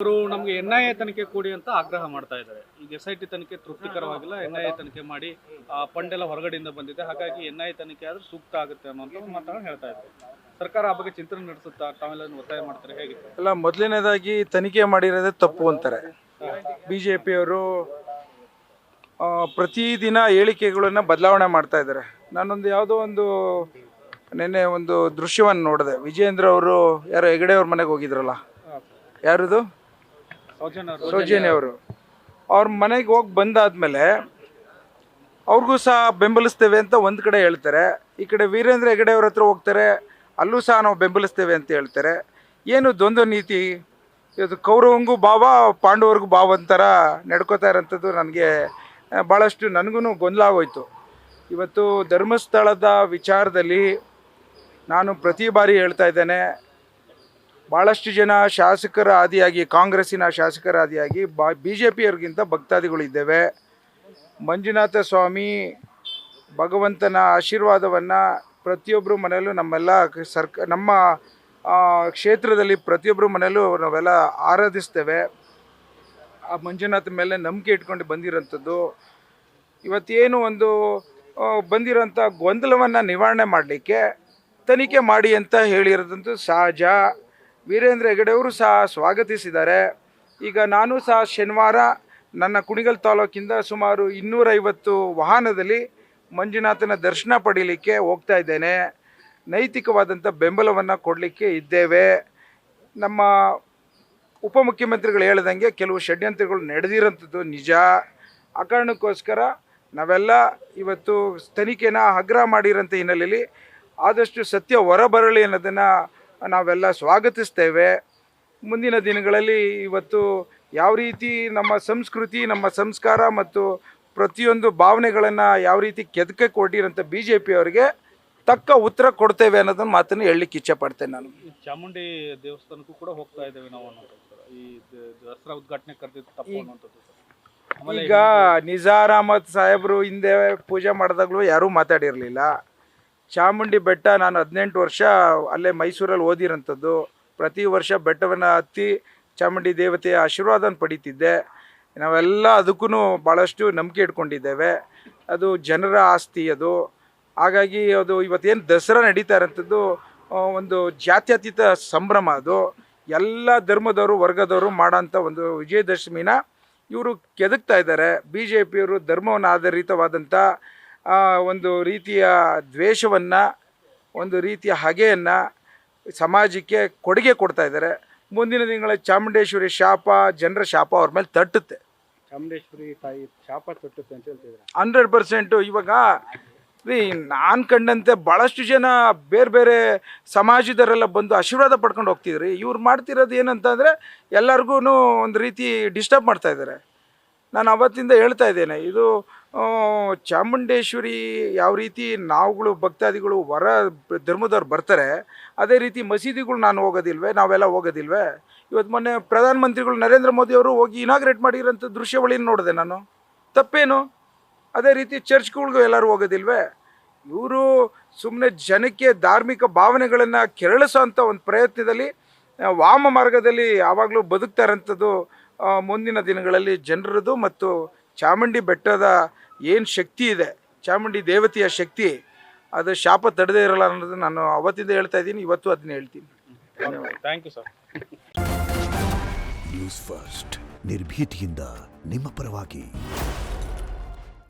ಅವರು ನಮಗೆ ಎನ್ಐಎ ತನಿಖೆ ಕೊಡಿ ಅಂತ ಆಗ್ರಹ ಮಾಡ್ತಾ ಇದ್ದಾರೆ. ಈಗ SIT ತನಿಖೆ ತೃಪ್ತಿಕರವಾಗಿಲ್ಲ, ಎನ್ಐಎ ತನಿಖೆ ಮಾಡಿ ಫಂಡ್ ಎಲ್ಲ ಹೊರಗಡೆಯಿಂದ ಬಂದಿದೆ, ಹಾಗಾಗಿ ಎನ್ಐಎ ತನಿಖೆ ಆದ್ರೆ ಸೂಕ್ತ ಆಗುತ್ತೆ ಅನ್ನೋಂಥ ಒಂದು ಮಾತನ್ನು ಹೇಳ್ತಾ ಇದ್ದಾರೆ. ಸರ್ಕಾರ ಆ ಬಗ್ಗೆ ಚಿಂತನೆ ನಡೆಸುತ್ತಾ, ತಾವೆಲ್ಲ ಒತ್ತಾಯ ಮಾಡ್ತಾರೆ, ಹೇಗೆ? ಅಲ್ಲ, ಮೊದಲನೇದಾಗಿ ತನಿಖೆ ಮಾಡಿರೋದೇ ತಪ್ಪು ಅಂತಾರೆ BJP ಅವರು. ಪ್ರತಿದಿನ ಹೇಳಿಕೆಗಳನ್ನು ಬದಲಾವಣೆ ಮಾಡ್ತಾ ಇದ್ದಾರೆ. ನಾನೊಂದು ಯಾವುದೋ ಒಂದು ನಿನ್ನೆ ಒಂದು ದೃಶ್ಯವನ್ನು ನೋಡಿದೆ. ವಿಜೇಂದ್ರ ಅವರು ಯಾರೋ ಹೆಗಡೆ ಅವ್ರ ಮನೆಗೆ ಹೋಗಿದ್ರಲ್ಲ, ಯಾರದು? ಸೌಜನ್ಯ ಅವರು. ಅವ್ರ ಮನೆಗೆ ಹೋಗಿ ಬಂದಾದ್ಮೇಲೆ ಅವ್ರಿಗೂ ಸಹ ಬೆಂಬಲಿಸ್ತೇವೆ ಅಂತ ಒಂದು ಕಡೆ ಹೇಳ್ತಾರೆ, ಈ ಕಡೆ ವೀರೇಂದ್ರ ಹೆಗಡೆ ಅವ್ರ ಹತ್ರ ಹೋಗ್ತಾರೆ, ಅಲ್ಲೂ ಸಹ ನಾವು ಬೆಂಬಲಿಸ್ತೇವೆ ಅಂತ ಹೇಳ್ತಾರೆ. ಏನು ದ್ವಂದ್ವ ನೀತಿ ಇದು? ಕೌರವಂಗೂ ಭಾವ, ಪಾಂಡವರಿಗೂ ಭಾವ ಅಂತಾರ ನಡ್ಕೋತಾ ಇರೋಂಥದ್ದು ನನಗೆ ಭಾಳಷ್ಟು ನನಗೂ ಗೊಂದಲ ಆಗೋಯ್ತು. ಇವತ್ತು ಧರ್ಮಸ್ಥಳದ ವಿಚಾರದಲ್ಲಿ ನಾನು ಪ್ರತಿ ಬಾರಿ ಹೇಳ್ತಾ ಇದ್ದೇನೆ, ಭಾಳಷ್ಟು ಜನ ಶಾಸಕರ ಆದಿಯಾಗಿ, ಕಾಂಗ್ರೆಸ್ಸಿನ ಶಾಸಕರ ಆದಿಯಾಗಿ BJPಯವ್ರಿಗಿಂತ ಭಕ್ತಾದಿಗಳಿದ್ದೇವೆ. ಮಂಜುನಾಥ ಸ್ವಾಮಿ ಭಗವಂತನ ಆಶೀರ್ವಾದವನ್ನು ಪ್ರತಿಯೊಬ್ಬರು ಮನೆಯಲ್ಲೂ ನಮ್ಮ ಕ್ಷೇತ್ರದಲ್ಲಿ ಪ್ರತಿಯೊಬ್ಬರು ಮನೆಯಲ್ಲೂ ನಾವೆಲ್ಲ ಆರಾಧಿಸ್ತೇವೆ. ಆ ಮಂಜುನಾಥ ಮೇಲೆ ನಂಬಿಕೆ ಇಟ್ಕೊಂಡು ಬಂದಿರೋಂಥದ್ದು. ಇವತ್ತೇನು ಒಂದು ಬಂದಿರೋಂಥ ಗೊಂದಲವನ್ನು ನಿವಾರಣೆ ಮಾಡಲಿಕ್ಕೆ ತನಿಖೆ ಮಾಡಿ ಅಂತ ಹೇಳಿರೋದಂತೂ ಸಹಜ. ವೀರೇಂದ್ರ ಹೆಗಡೆಯವರು ಸಹ ಸ್ವಾಗತಿಸಿದ್ದಾರೆ. ಈಗ ನಾನು ಸಹ ಶನಿವಾರ ನನ್ನ ಕುಣಿಗಲ್ ತಾಲೂಕಿಂದ ಸುಮಾರು 250 ವಾಹನದಲ್ಲಿ ಮಂಜುನಾಥನ ದರ್ಶನ ಪಡೀಲಿಕ್ಕೆ ಹೋಗ್ತಾ ಇದ್ದೇನೆ. ನೈತಿಕವಾದಂಥ ಬೆಂಬಲವನ್ನು ಕೊಡಲಿಕ್ಕೆ ಇದ್ದೇವೆ. ನಮ್ಮ ಉಪಮುಖ್ಯಮಂತ್ರಿಗಳು ಹೇಳ್ದಂಗೆ ಕೆಲವು ಷಡ್ಯಂತ್ರಗಳು ನಡೆದಿರೋಂಥದ್ದು ನಿಜ. ಆ ಕಾರಣಕ್ಕೋಸ್ಕರ ನಾವೆಲ್ಲ ಇವತ್ತು ತನಿಖೆನ ಆಗ್ರಹ ಮಾಡಿರೋಂಥ ಹಿನ್ನೆಲೆಯಲ್ಲಿ ಆದಷ್ಟು ಸತ್ಯ ಹೊರಬರಲಿ ಅನ್ನೋದನ್ನು ನಾವೆಲ್ಲ ಸ್ವಾಗತಿಸ್ತೇವೆ. ಮುಂದಿನ ದಿನಗಳಲ್ಲಿ ಇವತ್ತು ಯಾವ ರೀತಿ ನಮ್ಮ ಸಂಸ್ಕೃತಿ, ನಮ್ಮ ಸಂಸ್ಕಾರ ಮತ್ತು ಪ್ರತಿಯೊಂದು ಭಾವನೆಗಳನ್ನು ಯಾವ ರೀತಿ ಕೆದಕೆ ಕೊಟ್ಟಿರೋಂಥ BJPಯವರಿಗೆ ತಕ್ಕ ಉತ್ತರ ಕೊಡ್ತೇವೆ ಅನ್ನೋದನ್ನು ಮಾತನ್ನು ಹೇಳಲಿಕ್ಕೆ ಇಚ್ಛೆಪಡ್ತೇನೆ. ನಾನು ಚಾಮುಂಡಿ ದೇವಸ್ಥಾನಕ್ಕೂ ಕೂಡ ಹೋಗ್ತಾ ಇದ್ದೇವೆ ನಾವು ಅನ್ನೋದು, ಈ ದಸರಾ ಉದ್ಘಾಟನೆ ಕರೆದಿದ್ದು ತಪ್ಪು ಅನ್ನೋಂಥದ್ದು. ಈಗ ನಿಜಾರ್ ಅಹಮದ್ ಸಾಹೇಬರು ಹಿಂದೆ ಪೂಜೆ ಮಾಡಿದಾಗಲೂ ಯಾರೂ ಮಾತಾಡಿರಲಿಲ್ಲ. ಚಾಮುಂಡಿ ಬೆಟ್ಟ ನಾನು 18 ವರ್ಷ ಅಲ್ಲೇ ಮೈಸೂರಲ್ಲಿ ಓದಿರೋಂಥದ್ದು. ಪ್ರತಿ ವರ್ಷ ಬೆಟ್ಟವನ್ನು ಹತ್ತಿ ಚಾಮುಂಡಿ ದೇವತೆಯ ಆಶೀರ್ವಾದನ ಪಡೀತಿದ್ದೆ. ನಾವೆಲ್ಲ ಅದಕ್ಕೂ ಭಾಳಷ್ಟು ನಂಬಿಕೆ ಇಟ್ಕೊಂಡಿದ್ದೇವೆ. ಅದು ಜನರ ಆಸ್ತಿ ಅದು. ಹಾಗಾಗಿ ಅದು ಇವತ್ತೇನು ದಸರಾ ನಡೀತಾ ಇರೋಂಥದ್ದು ಒಂದು ಜಾತ್ಯತೀತ ಸಂಭ್ರಮ. ಅದು ಎಲ್ಲ ಧರ್ಮದವರು, ವರ್ಗದವರು ಮಾಡೋಂಥ ಒಂದು ವಿಜಯದಶಮಿನ ಇವರು ಕೆದಕ್ತಾ ಇದ್ದಾರೆ. BJPಯವರು ಧರ್ಮವನ್ನು ಆಧಾರಿತವಾದಂಥ ಒಂದು ರೀತಿಯ ದ್ವೇಷವನ್ನು, ಒಂದು ರೀತಿಯ ಹಗೆಯನ್ನು ಸಮಾಜಕ್ಕೆ ಕೊಡುಗೆ ಕೊಡ್ತಾ ಇದ್ದಾರೆ. ಮುಂದಿನ ದಿನಗಳ ಚಾಮುಂಡೇಶ್ವರಿ ಶಾಪ, ಜನರ ಶಾಪ ಅವ್ರ ಮೇಲೆ ತಟ್ಟುತ್ತೆ. ಚಾಮುಂಡೇಶ್ವರಿ ತಾಯಿ ಶಾಪ ತಟ್ಟುತ್ತೆ ಅಂತ ಹೇಳ್ತಿದ್ದಾರೆ. 100%. ಇವಾಗ ನಾನು ಕಂಡಂತೆ ಭಾಳಷ್ಟು ಜನ ಬೇರೆ ಬೇರೆ ಸಮಾಜದವರೆಲ್ಲ ಬಂದು ಆಶೀರ್ವಾದ ಪಡ್ಕೊಂಡು ಹೋಗ್ತಿದ್ರಿ. ಇವ್ರು ಮಾಡ್ತಿರೋದು ಏನಂತಂದರೆ ಎಲ್ಲರಿಗೂ ಒಂದು ರೀತಿ ಡಿಸ್ಟರ್ಬ್ ಮಾಡ್ತಾ ಇದ್ದಾರೆ. ನಾನು ಅವತ್ತಿಂದ ಹೇಳ್ತಾ ಇದ್ದೇನೆ, ಇದು ಚಾಮುಂಡೇಶ್ವರಿ ಯಾವ ರೀತಿ ನಾವುಗಳು ಭಕ್ತಾದಿಗಳು ಹೊರ ಧರ್ಮದವ್ರು ಬರ್ತಾರೆ, ಅದೇ ರೀತಿ ಮಸೀದಿಗಳು ನಾನು ಹೋಗೋದಿಲ್ವೇ, ನಾವೆಲ್ಲ ಹೋಗೋದಿಲ್ವೇ? ಇವತ್ತು ಮೊನ್ನೆ ಪ್ರಧಾನಮಂತ್ರಿಗಳು ನರೇಂದ್ರ ಮೋದಿ ಅವರು ಹೋಗಿ ಇನಾಗ್ರೇಟ್ ಮಾಡಿರೋಂಥ ದೃಶ್ಯಾವಳಿನ ನೋಡಿದೆ ನಾನು. ತಪ್ಪೇನು? ಅದೇ ರೀತಿ ಚರ್ಚ್ಗಳಿಗೂ ಎಲ್ಲರೂ ಹೋಗೋದಿಲ್ವೇ? ಇವರು ಸುಮ್ಮನೆ ಜನಕ್ಕೆ ಧಾರ್ಮಿಕ ಭಾವನೆಗಳನ್ನು ಕೆರಳಿಸೋಂಥ ಒಂದು ಪ್ರಯತ್ನದಲ್ಲಿ ವಾಮ ಮಾರ್ಗದಲ್ಲಿ ಯಾವಾಗಲೂ ಬದುಕ್ತಾ ಇರೋಂಥದ್ದು. ಮುಂದಿನ ದಿನಗಳಲ್ಲಿ ಜನರದು ಮತ್ತು ಚಾಮುಂಡಿ ಬೆಟ್ಟದ ಏನು ಶಕ್ತಿ ಇದೆ, ಚಾಮುಂಡಿ ದೇವತೆಯ ಶಕ್ತಿ, ಅದು ಶಾಪ ತಡೆದೇ ಇರಲ್ಲ ಅನ್ನೋದು ನಾನು ಅವತ್ತಿಂದ ಹೇಳ್ತಾ ಇದ್ದೀನಿ, ಇವತ್ತು ಅದನ್ನ ಹೇಳ್ತೀನಿ. Thank you sir. News first, ನಿರ್ಭೀತಿಯಿಂದ ನಿಮ್ಮ ಪರವಾಗಿ.